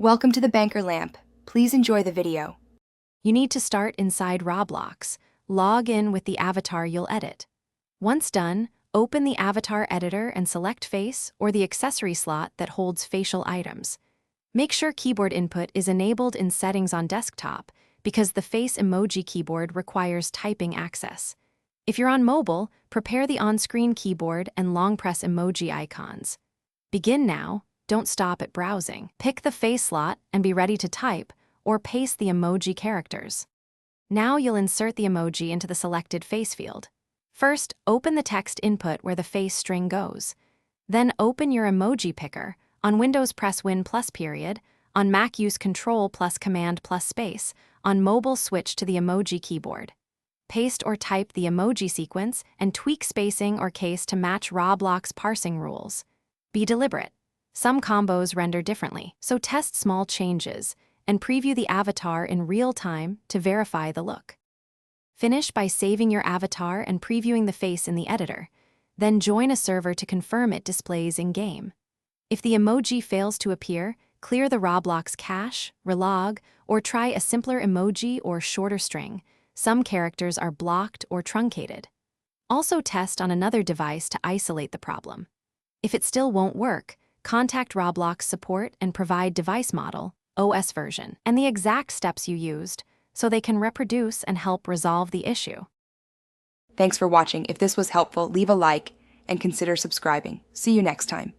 Welcome to the Banker Lamp. Please enjoy the video. You need to start inside Roblox. Log in with the avatar you'll edit. Once done, open the avatar editor and select face or the accessory slot that holds facial items. Make sure keyboard input is enabled in settings on desktop because the face emoji keyboard requires typing access. If you're on mobile, prepare the on-screen keyboard and long press emoji icons. Begin now, don't stop at browsing. Pick the face slot and be ready to type or paste the emoji characters. Now you'll insert the emoji into the selected face field. First, open the text input where the face string goes. Then open your emoji picker. On Windows, press Win plus period. On Mac, use Control plus Command plus space. On mobile, switch to the emoji keyboard. Paste or type the emoji sequence and tweak spacing or case to match Roblox parsing rules. Be deliberate. Some combos render differently, so test small changes and preview the avatar in real time to verify the look. Finish by saving your avatar and previewing the face in the editor. Then join a server to confirm it displays in-game. If the emoji fails to appear, clear the Roblox cache, relog, or try a simpler emoji or shorter string. Some characters are blocked or truncated. Also test on another device to isolate the problem. If it still won't work, contact Roblox support and provide device model, OS version, and the exact steps you used so they can reproduce and help resolve the issue. Thanks for watching. If this was helpful, leave a like and consider subscribing. See you next time.